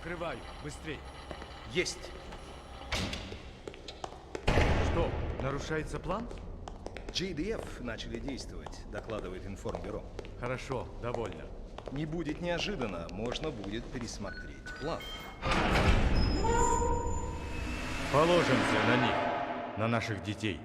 Закрываю. Быстрей. Есть. Что, нарушается план? GDF начали действовать, докладывает информбюро. Хорошо, довольно. Не будет неожиданно, можно будет пересмотреть план. Положимся на них, на наших детей.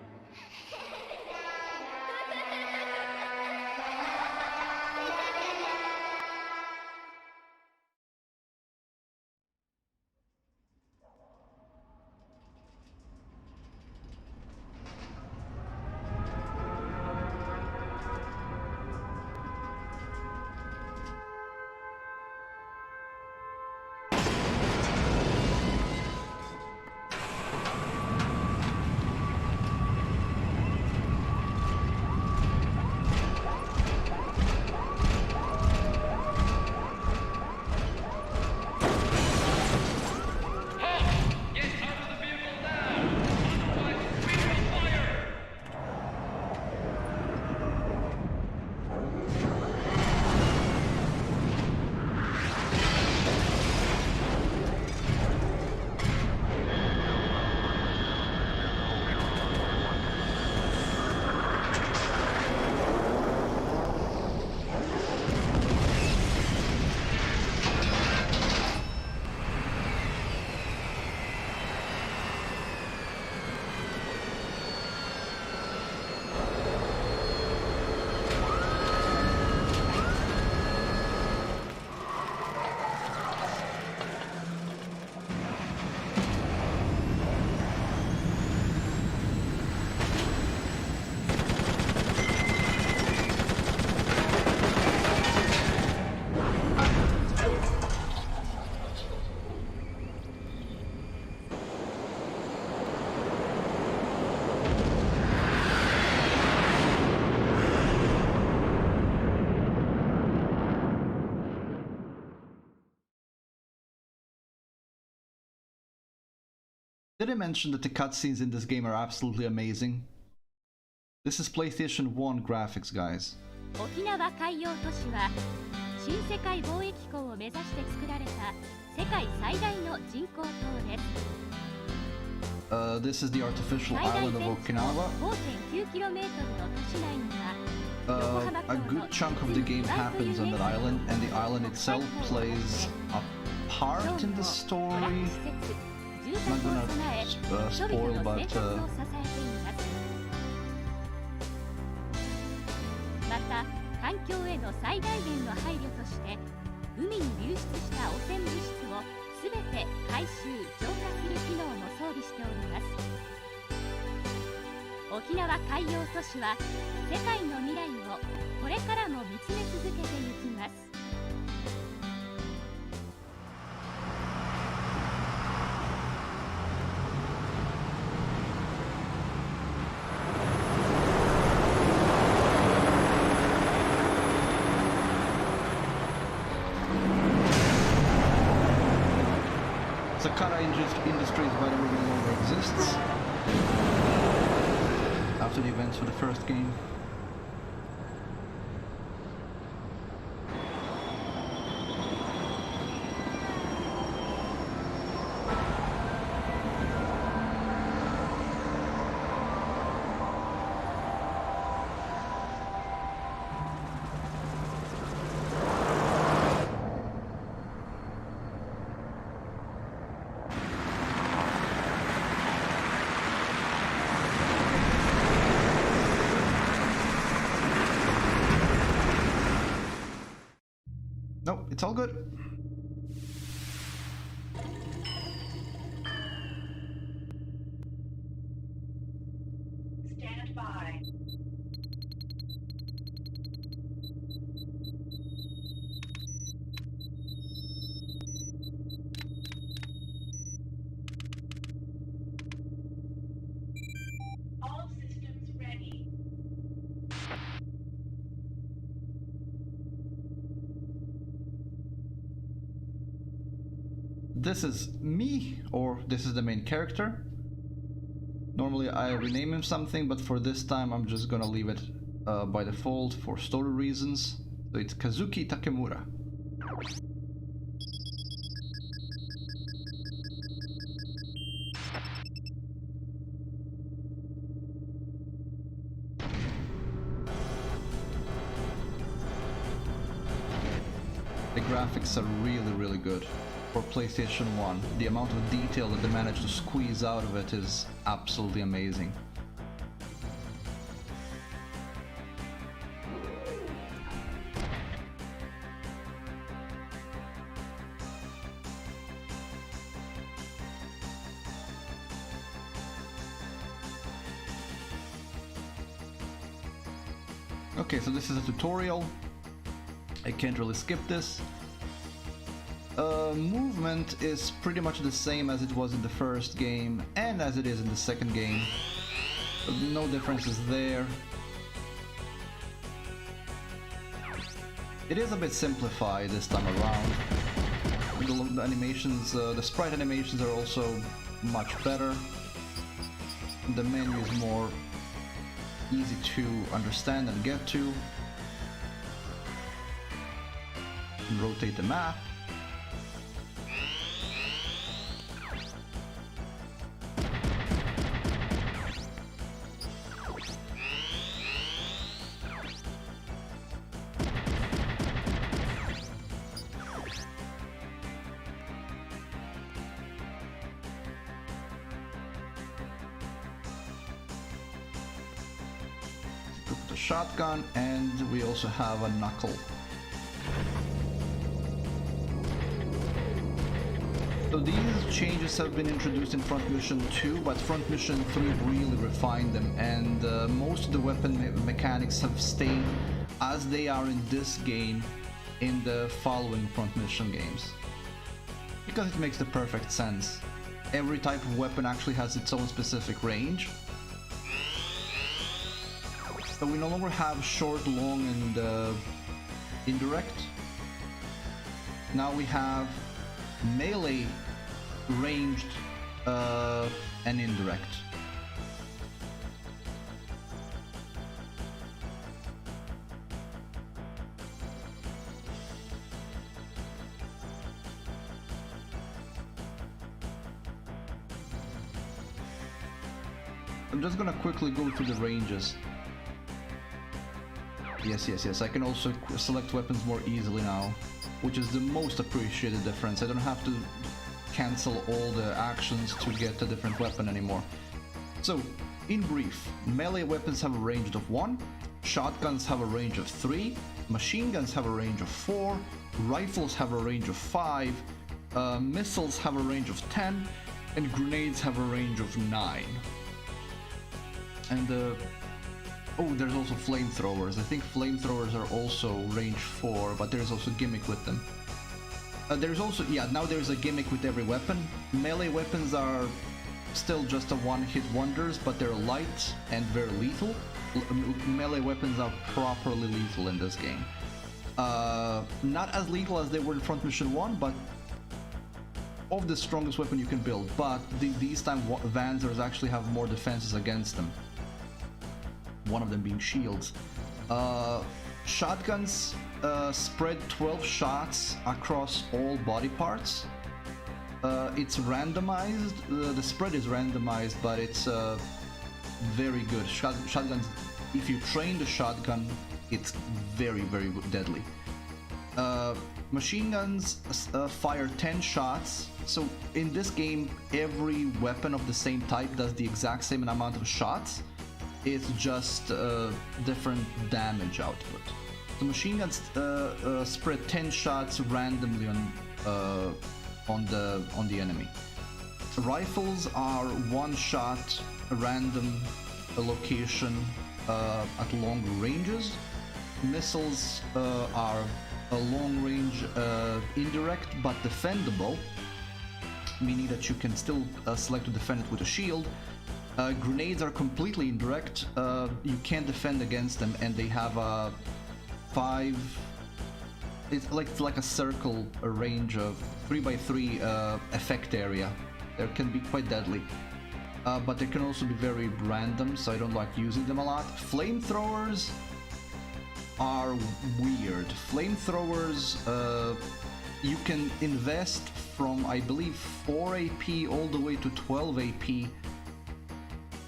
Did I mention that the cutscenes in this game are absolutely amazing? This is PlayStation 1 graphics, guys. 沖縄海洋都市は新世界貿易港を目指して作られた世界最大の人工島です。This is the artificial 最大 island of 全長 Okinawa. 5.9km の都市内には A good chunk of the game happens on that island, and the island itself plays a part in the story. I'm not gonna spoil, but また環境への最大限の配慮として海に流出した汚染物質をすべて回収・浄化する機能も装備しております。沖縄海洋都市は世界の未来をこれからも見つめ続けていきます。Sakara Industries, by the way, no longer exists after the events of the first game. Nope, it's all good. Stand by. All systems ready. This is me, or this is the main character. Normally I rename him something, but for this time I'm just gonna leave it by default for story reasons. So it's Kazuki Takemura. graphics are really, really good for PlayStation 1. The amount of detail that they managed to squeeze out of it is absolutely amazing. Okay, so this is a tutorial. I can't really skip this. Movement is pretty much the same as it was in the first game and as it is in the second game. No differences there. It is a bit simplified this time around. The animations, the sprite animations are also much better. The menu is more easy to understand and get to. Rotate the map. The shotgun, and we also have a knuckle. So these changes have been introduced in Front Mission 2, but Front Mission 3 really refined them, and most of the weapon mechanics have stayed as they are in this game in the following Front Mission games. Because it makes the perfect sense. Every type of weapon actually has its own specific range. So we no longer have short, long, and indirect. Now we have melee, ranged, and indirect. I'm just gonna quickly go through the ranges. Yes, I can also select weapons more easily now, which is the most appreciated difference. I don't have to cancel all the actions to get a different weapon anymore. So, in brief, melee weapons have a range of 1, shotguns have a range of 3, machine guns have a range of 4, rifles have a range of 5, missiles have a range of 10, and grenades have a range of 9. And oh, there's also flamethrowers. I think flamethrowers are also range 4, but there's also a gimmick with them. There's also, now there's a gimmick with every weapon. Melee weapons are still just a one-hit wonders, but they're light and very lethal. Melee weapons are properly lethal in this game. Not as lethal as they were in Front Mission 1, but of the strongest weapon you can build. But these time Vanzers actually have more defenses against them. One of them being shields. Shotguns spread 12 shots across all body parts. It's randomized. The spread is randomized, but it's very good. Shotguns, if you train the shotgun, it's very, very deadly. Machine guns fire 10 shots. So in this game, every weapon of the same type does the exact same amount of shots. It's just different damage output. The machine guns spread 10 shots randomly on the enemy. Rifles are 1 shot, a random location at long ranges. Missiles are a long range indirect but defendable, meaning that you can still select to defend it with a shield. Grenades are completely indirect. You can't defend against them, and they have a 5. It's like a circle, a range of 3x3 effect area. They can be quite deadly, but they can also be very random, so I don't like using them a lot. Flamethrowers are weird. Flamethrowers, you can invest from, I believe, 4 AP all the way to 12 AP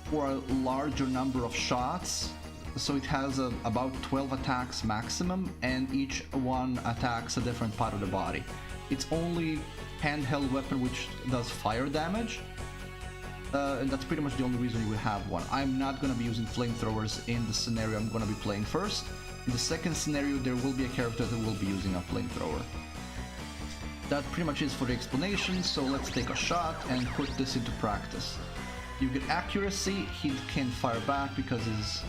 for a larger number of shots. So it has about 12 attacks maximum, and each one attacks a different part of the body. It's only handheld weapon which does fire damage, and that's pretty much the only reason you would have one. I'm not going to be using flamethrowers in the scenario I'm going to be playing first. In the second scenario, there will be a character that will be using a flamethrower. That pretty much is for the explanation, so let's take a shot and put this into practice. You get accuracy, he can't fire back because he's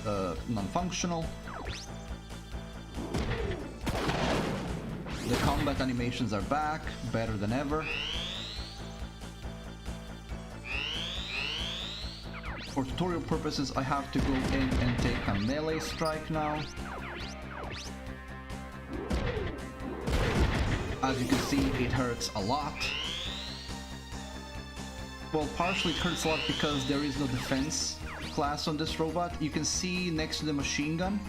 non-functional. The combat animations are back, better than ever. For tutorial purposes, I have to go in and take a melee strike now. As you can see, it hurts a lot. Well, partially it hurts a lot because there is no defense class on this robot. You can see next to the machine gun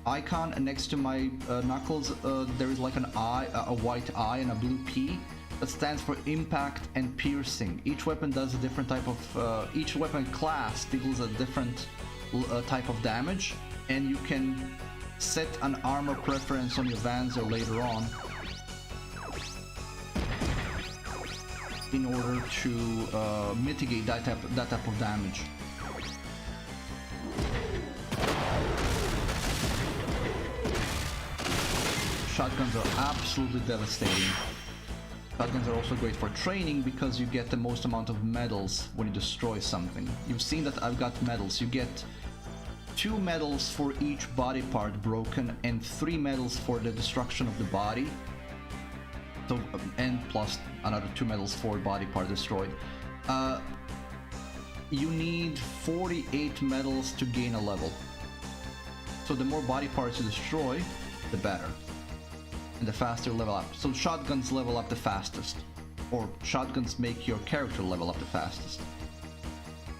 icon and next to my knuckles, there is like an eye, a white eye and a blue P that stands for impact and piercing. Each weapon does a different type of, each weapon class deals a different type of damage, and you can set an armor preference on your Vanzer later on in order to mitigate that type of damage. Shotguns are absolutely devastating. Shotguns are also great for training because you get the most amount of medals when you destroy something. You've seen that I've got medals. You get 2 medals for each body part broken and 3 medals for the destruction of the body. So, and plus another 2 medals for body part destroyed. You need 48 medals to gain a level. So the more body parts you destroy, the better. And the faster you level up. So shotguns level up the fastest. Or shotguns make your character level up the fastest.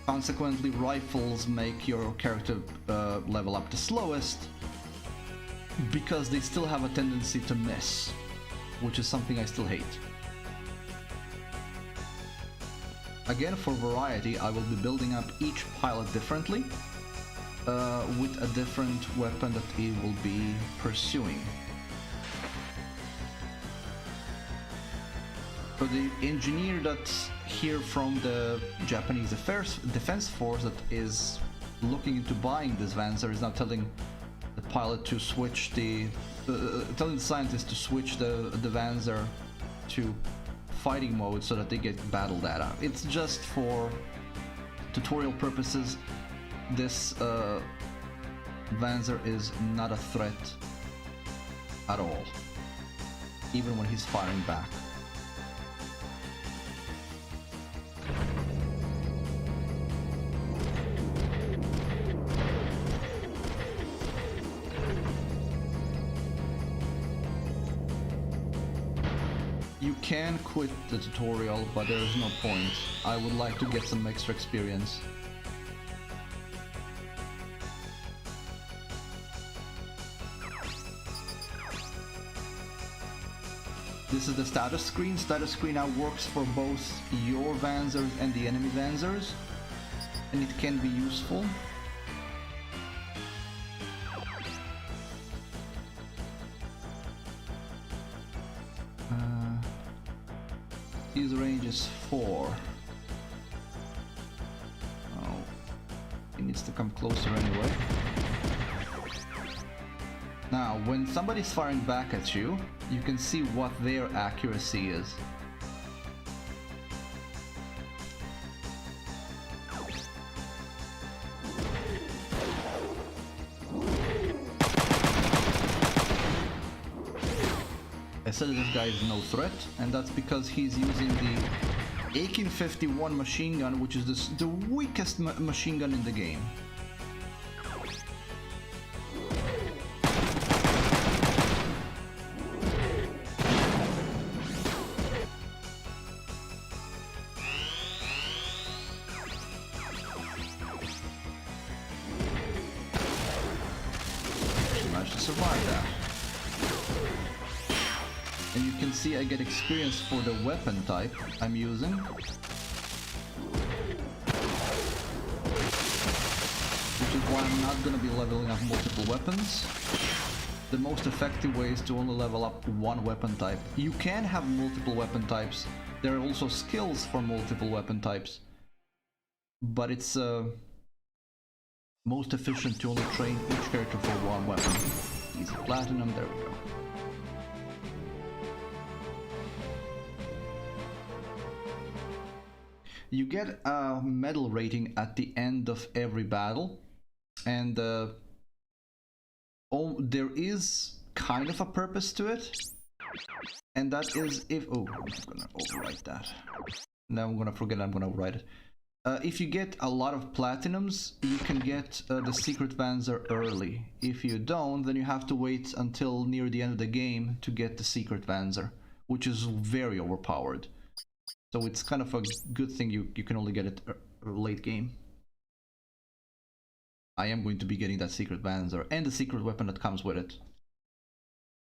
Consequently, rifles make your character level up the slowest because they still have a tendency to miss, which is something I still hate. Again, for variety, I will be building up each pilot differently, with a different weapon that he will be pursuing. So the engineer that's here from the Japanese Defense Force that is looking into buying this Vanzer is now telling the pilot to switch telling the scientist to switch the Vanzer to fighting mode so that they get battle data. It's just for tutorial purposes. This Vanzer is not a threat at all, even when he's firing back. You can quit the tutorial, but there is no point. I would like to get some extra experience. This is the status screen. Status screen now works for both your Vanzers and the enemy Vanzers, and it can be useful. His range is 4. Oh, he needs to come closer anyway. Now, when somebody's firing back at you, you can see what their accuracy is. I said this guy is no threat, and that's because he's using the AK-51 machine gun, which is the weakest machine gun in the game. She managed to survive that. And you can see I get experience for the weapon type I'm using. Which is why I'm not gonna be leveling up multiple weapons. The most effective way is to only level up one weapon type. You can have multiple weapon types. There are also skills for multiple weapon types. But it's most efficient to only train each character for one weapon. Easy platinum, there we go. You get a medal rating at the end of every battle, and there is kind of a purpose to it, and that is if I'm gonna overwrite that. Now I'm gonna forget I'm gonna overwrite it. If you get a lot of platinums, you can get the secret Vanzer early. If you don't, then you have to wait until near the end of the game to get the secret Vanzer, which is very overpowered. So it's kind of a good thing you can only get it late game. I am going to be getting that secret Vanzer and the secret weapon that comes with it.